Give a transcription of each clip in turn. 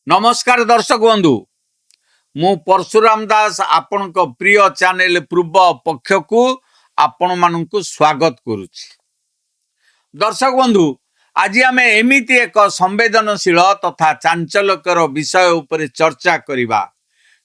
नमस्कार दर्शक बंधु मु परशुराम दास आपण प्रिय चैनल पूर्व पक्ष को आपण मानक स्वागत करुछि। दर्शक बंधु आज आम एमिति एक संवेदनशील तथा चांचल्यकर विषय उपरे चर्चा करिबा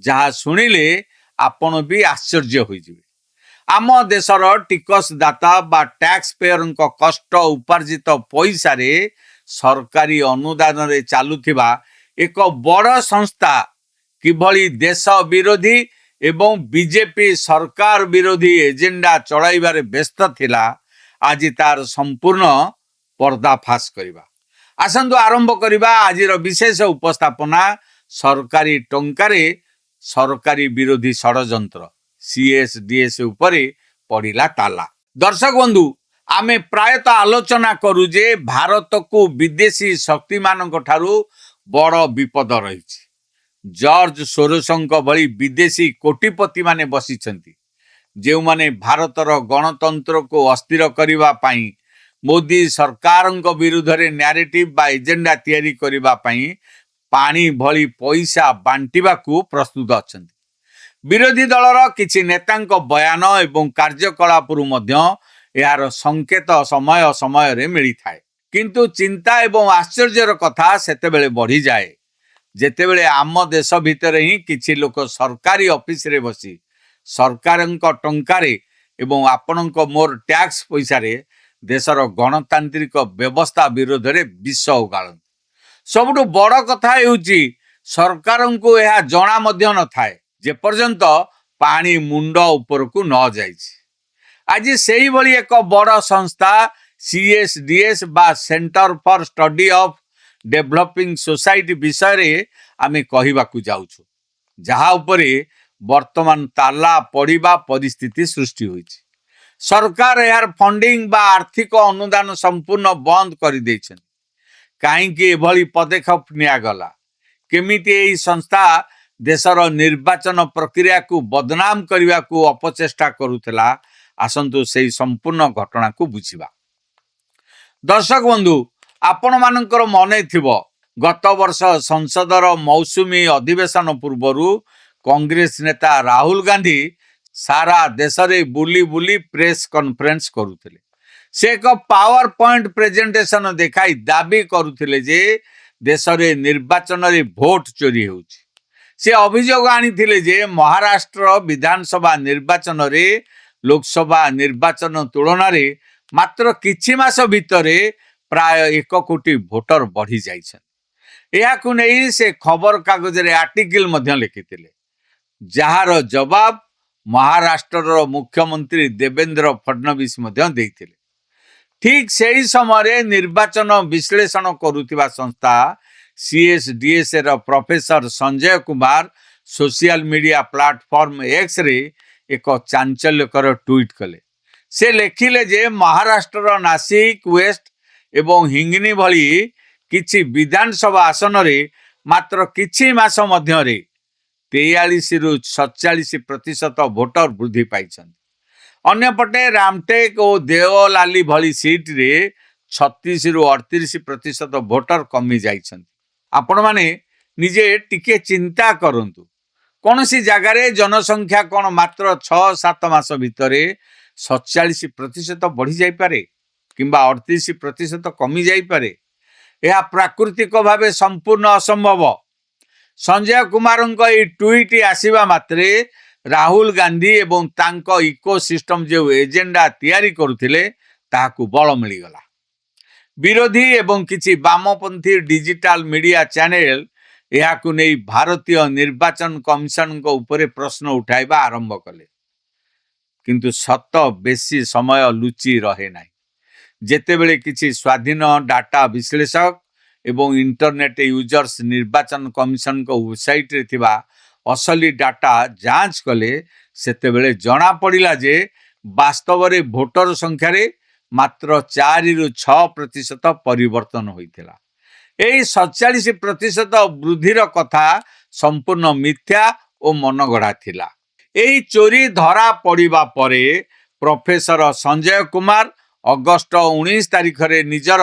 जहाँ शुणिले आपण भी आश्चर्य होइजिबे। आम देशर टिकसदाता बा टैक्स पेयर कष्ट उपार्जित पैसा रे सरकारी अनुदान रे चालुथिबा एक बड़ संस्था किभली देश विरोधी एवं बीजेपी सरकार विरोधी एजेंडा चलाइबारे व्यस्त थिला आज तार संपूर्ण पर्दाफाश करिबा। आसंतु आरंभ करिबा आजिर विशेष उपस्थापना सरकारी टंकारे सरकारी विरोधी षडयंत्र सीएसडीएस उपरे पड़िला ताला। दर्शक बंधु आमे प्रायतः आलोचना करू जे भारत को विदेशी शक्ति मानक ठारू बड़ विपद रही। जॉर्ज सोरोसंक भली विदेशी कोटिपति माने बसिछंती जेउ माने भारतर गणतंत्र को अस्थिर करिबा पई मोदी सरकारंक विरुद्ध रे नैरेटिव बा एजेंडा तैयारी करिबा पई पानी भली पैसा बांटिबा को प्रस्तुत अछंती। विरोधी दलर किछि नेतांक बयान एवं कार्यकलापरु मध्य यार संकेत समय समय रे मिली थाए, किंतु चिंता एवं आश्चर्यर कथा सेतेबेले बढ़ी जाए जेतेबेले आम देश भितर ही किछि लोक सरकारी ऑफिस रे बसी सरकारंक टंकारे एवं आपणंक मोर टैक्स पैसा रे देशर गणतांत्रिक व्यवस्था विरोध रे विष उगाळन। सबुठु बड़ कथा हेउची सरकारंकु एहा जणा मध्य न थाए जे पर्यंत पानी मुंड ऊपर को न जाइछि। आज सेही भली एक बड़ संस्था सीएसडीएस बा centre for study of developing society विषय रे आमे कहिबाकू जाउछु, जहा उपरे वर्तमान ताला पड़िबा परिस्थिति सृष्टि होइछि। सरकार यार फंडिंग बा आर्थिक अनुदान संपूर्ण बंद करि दैछन। काहेकि एभली पदक्षेप निया गला? केमिति एही संस्था देशर निर्वाचन प्रक्रिया को बदनाम करने को अपचेष्टा करुला? आसंतु से संपूर्ण घटना को बुझिबा। दर्शक बंधु आपण मानकर मने थिबो गत वर्ष संसदर मौसुमी अधिवेशन पूर्वरु कांग्रेस नेता राहुल गांधी सारा देश रे बुली बुली प्रेस कॉन्फ्रेंस करुथिले। से एक पावर पॉइंट प्रेजेंटेशन देखाई दाबी करुथिले जे देश रे निर्वाचन रे भोट चोरी होउछि। से अभियोग आनिथिले जे महाराष्ट्र विधानसभा निर्वाचन रे लोकसभा निर्वाचन तुलन रे मात्र किछि मास भितरे प्राय 1 कोटी भोटर बढ़ी जाइछन। एहाकु नै से खबर कागज रे आर्टिकल मध्य लिखिथिले, जहार जवाब महाराष्ट्र मुख्यमंत्री देवेंद्र फडणवीस मध्य देइथिले। ठीक सेही समय निर्वाचन विश्लेषण करुथिबा संस्था सीएसडीएस र professor Sanjay Kumar social media platform X रे एक चांचल्यकर ट्वीट कले। से लेखिले जे महाराष्ट्र नासिक वेस्ट एवं हिंगनी भली किछि विधानसभा आसन रे मात्र किछि मास मध्य रे 43 रु 47% भोटर वृद्धि पाइछन। अन्यपटे रामटेक और देवलाली भली सीट रे 36 रु 38% भोटर कमी जाइछन। आपण माने निजे टिके चिंता करंतु, कौनसी जगार जनसंख्या कौन मात्र 6-7 मास भितरे 47% बढ़ी जाई पारे किंबा 38% कमी जाई पारे? यह प्राकृतिक भावे संपूर्ण असंभव। संजय कुमार ट्वीट आसीबा मात्रे राहुल गांधी एवं तांको इकोसिस्टम जो एजेंडा तैयारी करुथिले ताहाकू बल मिलीगला। विरोधी एवं किछि वामपंथी डिजिटल मीडिया चैनल याकू नै भारतीय निर्वाचन कमिशन को उपरे प्रश्न उठाइबा आरंभ कले, किंतु सत बेसी समय लुचि रहे नाही। जेतेबेले किछि स्वाधीन डाटा विश्लेषक एवं इंटरनेट यूजर्स निर्वाचन कमिशन को वेबसाइट रे थिबा असली डाटा जांच कले सेतेबेले जना पड़िला जे वास्तव रे भोटर संख्या रे मात्र 4 रु 6% परिवर्तन होइथिला। एही 47% वृद्धिर कथा संपूर्ण मिथ्या और मनगढ़ा थिला। एही चोरी धरा पड़िबा परे प्रोफेसर संजय कुमार अगस्त 19 तारिख रे निजर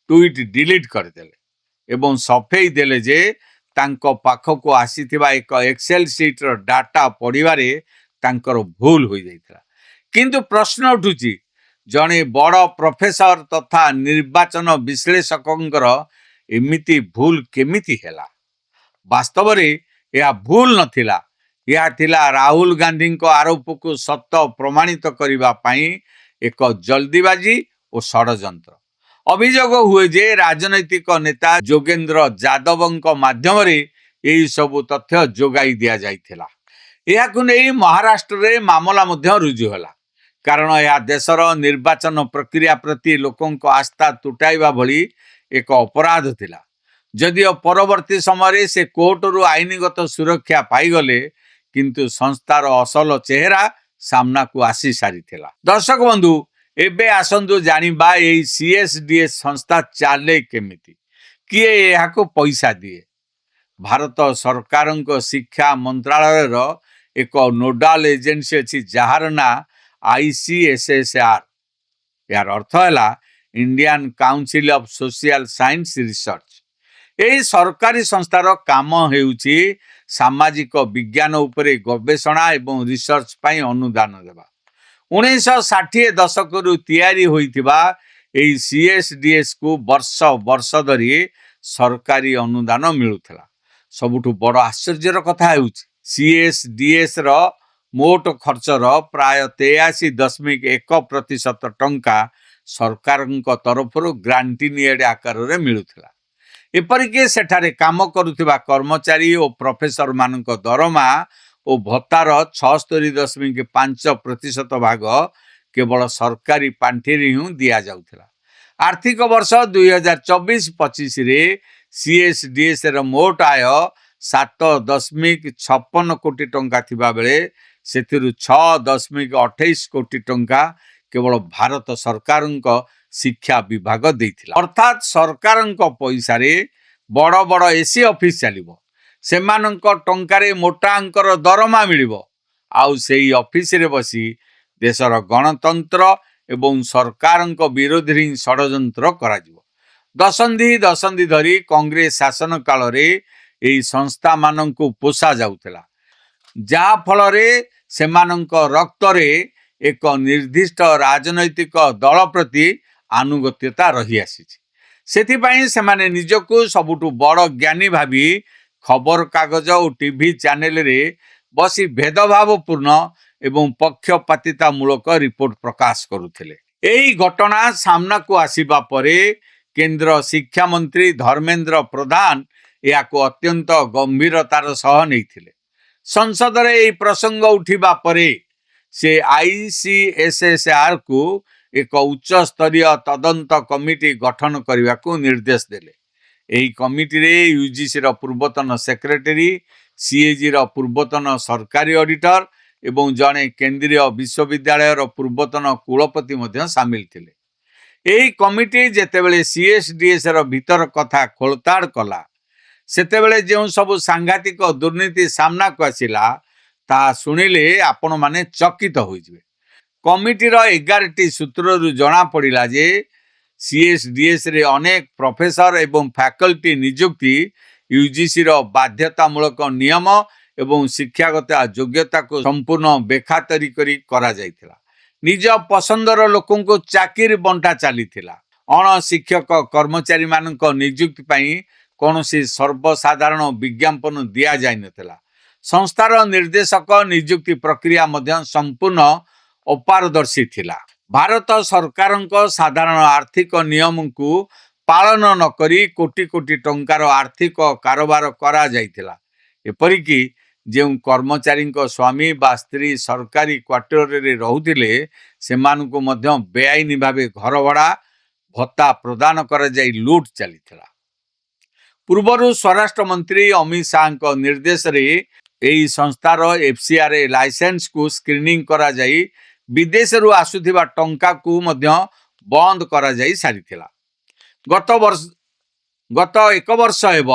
ट्वीट डिलीट करदेले एवं सफेई देले जे ତାଙ୍କ ପାଖକୁ ଆସିଥିବା ଏକ ଏକ୍ସେଲ ସିଟ୍ର ଡାଟା ପଢ଼ିବାରେ ତାଙ୍କର ଭୁଲ ହୋଇଯାଇଥିଲା। କିନ୍ତୁ ପ୍ରଶ୍ନ ଉଠୁଛି, ଜଣେ ବଡ଼ ପ୍ରଫେସର ତଥା ନିର୍ବାଚନ ବିଶ୍ଳେଷକଙ୍କର ଏମିତି ଭୁଲ କେମିତି ହେଲା? ବାସ୍ତବରେ ଏହା ଭୁଲ ନଥିଲା। ଏହା ଥିଲା ରାହୁଲ ଗାନ୍ଧୀଙ୍କ ଆରୋପକୁ ସତ ପ୍ରମାଣିତ କରିବା ପାଇଁ ଏକ ଜଲ୍ଦିବାଜି ଓ ଷଡ଼ଯନ୍ତ୍ର। ଅଭିଯୋଗ ହୁଏ ଯେ ରାଜନୈତିକ ନେତା ଯୋଗେନ୍ଦ୍ର ଯାଦବଙ୍କ ମାଧ୍ୟମରେ ଏହି ସବୁ ତଥ୍ୟ ଯୋଗାଇ ଦିଆଯାଇଥିଲା। ଏହାକୁ ନେଇ ମହାରାଷ୍ଟ୍ରରେ ମାମଲା ମଧ୍ୟ ରୁଜୁ ହେଲା, କାରଣ ଏହା ଦେଶର ନିର୍ବାଚନ ପ୍ରକ୍ରିୟା ପ୍ରତି ଲୋକଙ୍କ ଆସ୍ଥା ତୁଟାଇବା ଭଳି ଏକ ଅପରାଧ ଥିଲା। ଯଦିଓ ପରବର୍ତ୍ତୀ ସମୟରେ ସେ କୋର୍ଟରୁ ଆଇନଗତ ସୁରକ୍ଷା ପାଇଗଲେ, କିନ୍ତୁ ସଂସ୍ଥାର ଅସଲ ଚେହେରା ସାମ୍ନାକୁ ଆସି ସାରିଥିଲା। ଦର୍ଶକ ବନ୍ଧୁ, ଏବେ ଆସନ୍ତୁ ଜାଣିବା ଏହି CSDS ସଂସ୍ଥା ଚାଲେ କେମିତି, କିଏ ଏହାକୁ ପଇସା ଦିଏ। ଭାରତ ସରକାରଙ୍କ ଶିକ୍ଷା ମନ୍ତ୍ରାଳୟର ଏକ ନୋଡାଲ ଏଜେନ୍ସି ଅଛି ଯାହାର ନାଁ ICSSR। ଏହାର ଅର୍ଥ ହେଲା Indian council of social science research. ଏହି ସରକାରୀ ସଂସ୍ଥାର କାମ ହେଉଛି ସାମାଜିକ ବିଜ୍ଞାନ ଉପରେ ଗବେଷଣା ଏବଂ ରିସର୍ଚ୍ଚ ପାଇଁ ଅନୁଦାନ ଦେବା। 1960 ଦଶକରୁ ତିଆରି ହୋଇଥିବା ଏହି CSDSକୁ ବର୍ଷ ବର୍ଷ ଧରି ସରକାରୀ ଅନୁଦାନ ମିଳୁଥିଲା। ସବୁଠୁ ବଡ଼ ଆଶ୍ଚର୍ଯ୍ୟର କଥା ହେଉଛି CSDSର ମୋଟ ଖର୍ଚ୍ଚର ପ୍ରାୟ 83.1% ଟଙ୍କା ସରକାରଙ୍କ ତରଫରୁ ଗ୍ରାଣ୍ଟିନିଏଡ୍ ଆକାରରେ ମିଳୁଥିଲା। ଏପରିକି ସେଠାରେ କାମ କରୁଥିବା କର୍ମଚାରୀ ଓ ପ୍ରଫେସରମାନଙ୍କ ଦରମା ଓ ଭତ୍ତାର 76.5% ଭାଗ କେବଳ ସରକାରୀ ପାଣ୍ଠିରେ ହିଁ ଦିଆଯାଉଥିଲା। ଆର୍ଥିକ ବର୍ଷ 2024-25ରେ CSDSର ମୋଟ ଆୟ 7.56 କୋଟି ଟଙ୍କା ଥିବାବେଳେ ସେଥିରୁ 6.28 କୋଟି ଟଙ୍କା କେବଳ ଭାରତ ସରକାରଙ୍କ ଶିକ୍ଷା ବିଭାଗ ଦେଇଥିଲା। ଅର୍ଥାତ୍ ସରକାରଙ୍କ ପଇସାରେ ବଡ଼ ବଡ଼ AC ଅଫିସ ଚାଲିବ, ସେମାନଙ୍କ ଟଙ୍କାରେ ମୋଟା ଅଙ୍କର ଦରମା ମିଳିବ, ଆଉ ସେହି ଅଫିସରେ ବସି ଦେଶର ଗଣତନ୍ତ୍ର ଏବଂ ସରକାରଙ୍କ ବିରୋଧରେ ହିଁ ଷଡ଼ଯନ୍ତ୍ର କରାଯିବ। ଦଶନ୍ଧି ଧରି କଂଗ୍ରେସ ଶାସନ କାଳରେ ଏହି ସଂସ୍ଥାମାନଙ୍କୁ ପୋଷା ଯାଉଥିଲା, ଯାହା ଫଳରେ ସେମାନଙ୍କ ରକ୍ତରେ ଏକ ନିର୍ଦ୍ଦିଷ୍ଟ ରାଜନୈତିକ ଦଳ ପ୍ରତି ଆନୁଗତ୍ୟତା ରହିଆସିଛି। ସେଥିପାଇଁ ସେମାନେ ନିଜକୁ ସବୁଠୁ ବଡ଼ ଜ୍ଞାନୀ ଭାବି ଖବରକାଗଜ ଓ ଟିଭି ଚ୍ୟାନେଲରେ ବସି ଭେଦଭାବପୂର୍ଣ୍ଣ ଏବଂ ପକ୍ଷପାତିତାମୂଳକ ରିପୋର୍ଟ ପ୍ରକାଶ କରୁଥିଲେ। ଏହି ଘଟଣା ସାମ୍ନାକୁ ଆସିବା ପରେ କେନ୍ଦ୍ର ଶିକ୍ଷାମନ୍ତ୍ରୀ ଧର୍ମେନ୍ଦ୍ର ପ୍ରଧାନ ଏହାକୁ ଅତ୍ୟନ୍ତ ଗମ୍ଭୀରତାର ସହ ନେଇଥିଲେ। ସଂସଦରେ ଏହି ପ୍ରସଙ୍ଗ ଉଠିବା ପରେ ସେ ICSSRକୁ ଏକ ଉଚ୍ଚସ୍ତରୀୟ ତଦନ୍ତ କମିଟି ଗଠନ କରିବାକୁ ନିର୍ଦ୍ଦେଶ ଦେଲେ। ଏହି କମିଟିରେ UGCର ପୂର୍ବତନ ସେକ୍ରେଟାରୀ, CAGର ପୂର୍ବତନ ସରକାରୀ ଅଡିଟର ଏବଂ ଜଣେ କେନ୍ଦ୍ରୀୟ ବିଶ୍ୱବିଦ୍ୟାଳୟର ପୂର୍ବତନ କୁଳପତି ମଧ୍ୟ ସାମିଲ ଥିଲେ। ଏହି କମିଟି ଯେତେବେଳେ CSDSର ଭିତର କଥା ଖୋଳତାଡ଼ କଲା, ସେତେବେଳେ ଯେଉଁ ସବୁ ସାଂଘାତିକ ଦୁର୍ନୀତି ସାମ୍ନାକୁ ଆସିଲା, ତାହା ଶୁଣିଲେ ଆପଣମାନେ ଚକିତ ହୋଇଯିବେ। କମିଟିର 11ଟି ସୂତ୍ରରୁ ଜଣାପଡ଼ିଲା ଯେ CSDSରେ ଅନେକ ପ୍ରଫେସର ଏବଂ ଫ୍ୟାକଲ୍ଟି ନିଯୁକ୍ତି UGCର ବାଧ୍ୟତାମୂଳକ ନିୟମ ଏବଂ ଶିକ୍ଷାଗତ ଯୋଗ୍ୟତାକୁ ସମ୍ପୂର୍ଣ୍ଣ ବେଖାତରି କରି କରାଯାଇଥିଲା। ନିଜ ପସନ୍ଦର ଲୋକଙ୍କୁ ଚାକିରି ବଣ୍ଟା ଚାଲିଥିଲା। ଅଣଶିକ୍ଷକ କର୍ମଚାରୀମାନଙ୍କ ନିଯୁକ୍ତି ପାଇଁ କୌଣସି ସର୍ବସାଧାରଣ ବିଜ୍ଞାପନ ଦିଆଯାଇନଥିଲା। ସଂସ୍ଥାର ନିର୍ଦ୍ଦେଶକ ନିଯୁକ୍ତି ପ୍ରକ୍ରିୟା ମଧ୍ୟ ସମ୍ପୂର୍ଣ୍ଣ ଅପାରଦର୍ଶୀ ଥିଲା। ଭାରତ ସରକାରଙ୍କ ସାଧାରଣ ଆର୍ଥିକ ନିୟମକୁ ପାଳନ ନକରି କୋଟି କୋଟି ଟଙ୍କାର ଆର୍ଥିକ କାରବାର କରାଯାଇଥିଲା। ଏପରିକି ଯେଉଁ କର୍ମଚାରୀଙ୍କ ସ୍ୱାମୀ ବା ସ୍ତ୍ରୀ ସରକାରୀ କ୍ୱାର୍ଟରରେ ରହୁଥିଲେ, ସେମାନଙ୍କୁ ମଧ୍ୟ ବେଆଇନ ଭାବେ ଘର ଭଡ଼ା ଭତ୍ତା ପ୍ରଦାନ କରାଯାଇ ଲୁଟ୍ ଚାଲିଥିଲା। ପୂର୍ବରୁ ସ୍ୱରାଷ୍ଟ୍ର ମନ୍ତ୍ରୀ ଅମିତ ଶାହଙ୍କ ନିର୍ଦ୍ଦେଶରେ ଏହି ସଂସ୍ଥାର FCRA ଲାଇସେନ୍ସକୁ ସ୍କ୍ରିନିଂ କରାଯାଇ ବିଦେଶରୁ ଆସୁଥିବା ଟଙ୍କାକୁ ମଧ୍ୟ ବନ୍ଦ କରାଯାଇ ସାରିଥିଲା। ଗତ 1 ବର୍ଷ ହେବ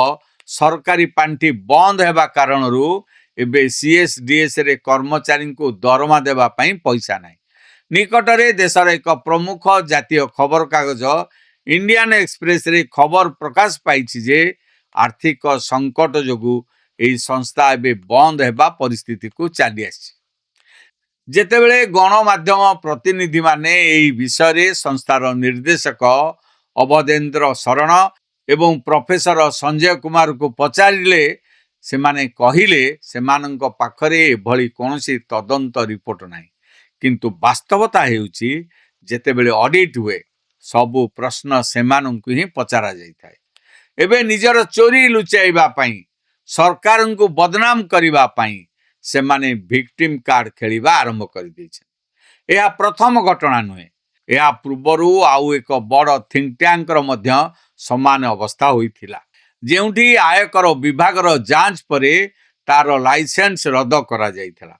ସରକାରୀ ପାଣ୍ଠି ବନ୍ଦ ହେବା କାରଣରୁ ଏବେ CSDSରେ କର୍ମଚାରୀଙ୍କୁ ଦରମା ଦେବା ପାଇଁ ପଇସା ନାହିଁ। ନିକଟରେ ଦେଶର ଏକ ପ୍ରମୁଖ ଜାତୀୟ ଖବରକାଗଜ ଇଣ୍ଡିଆନ୍ ଏକ୍ସପ୍ରେସରେ ଖବର ପ୍ରକାଶ ପାଇଛି ଯେ आर्थिक संकट जोगु एही संस्था एबे बंद हेबा परिस्थिति को चली आसी जेतेबेले गणमाध्यम प्रतिनिधि माने एही विषय रे संस्थार निर्देशक अवधेन्द्र शरण एवं प्रोफेसर संजय कुमार को पचारिले से माने कहिले सेमानंक पाखरे एभली कोनोसी तदंत रिपोर्ट नाही किंतु वास्तवता हेउची जेतेबेले ऑडिट हुए सबु प्रश्न सेमानंकु ही पचारा जाइथाय एबे निजर चोरी लुचाइबा पई सरकार को बदनाम करिबा पई सेमाने विक्टिम कार्ड खेलिबा आरंभ कर दैछन एहा प्रथम घटना नुहे एहा पूर्वरु आउ एक बड़ थिंक टैंक रो मध्य समान अवस्था होइथिला जेउठी आयकर विभागर जांच परे तार लाइसेंस रद्द करा जाइथिला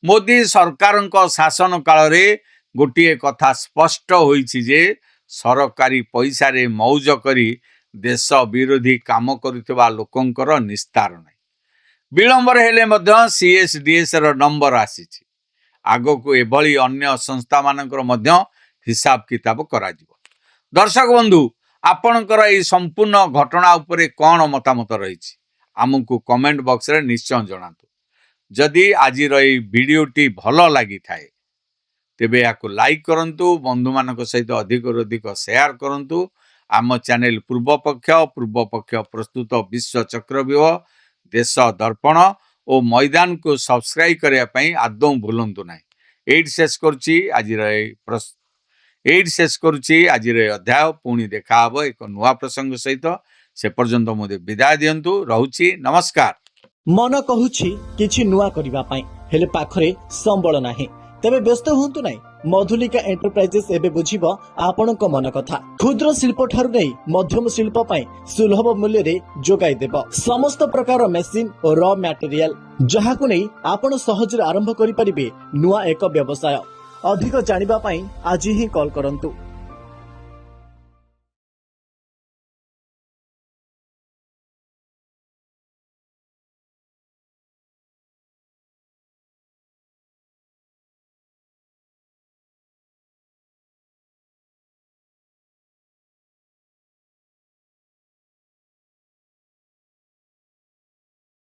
मोदी सरकार शासन काल रे गोटिए कथा स्पष्ट होइछि जे सरकारी पैसा रे मौज करी देश विरोधी काम करुवा लोकंकर निस्तार नहीं विलंबर हेले मध्य सीएसडीएस रो नंबर आसीछि आगो को एभली अन्य संस्था मानकर मध्य हिसाब किताब करा जिवो दर्शक बंधु आपणकर ए संपूर्ण घटना उपरे कोन मतामत रहिछि आमको कमेंट बॉक्स रे निश्चय जणातु जदि आज ए वीडियोटी भलो लागि थाए तेबे याको लाइक करंतु बंधु मानक सहित अधिक अधिक शेयर करंतु आम चैनल पूर्व पक्ष प्रस्तुत विश्व चक्रव्यूह देश दर्पण और मैदान को सब्सक्राइब करने पई आदौ भूलंतु ना एट शेष करुच्ची आज अध्याय पुणी देखा हबो एक नुआ प्रसंग सहित से पर्यंत मुझे विदाय दियंतु रहूची नमस्कार मन कहूछि किछि नुआ करिबा पई हेले पाखरे संबल नाही तेबे व्यस्त होंतु नाही मधुलिका एंटरप्राइजेस एबे बुझिबो आपणक मन कथा क्षुद्र शिल्प ठारु नै मध्यम शिल्प पई सुलभ मूल्य रे जोगाई देबो समस्त प्रकार मेसिन और रॉ मटेरियल जहाकु नै आपण सहज रे आरंभ करि परिबे नुआ एक व्यवसाय अधिक जानिबा पई आज ही कॉल करंतु।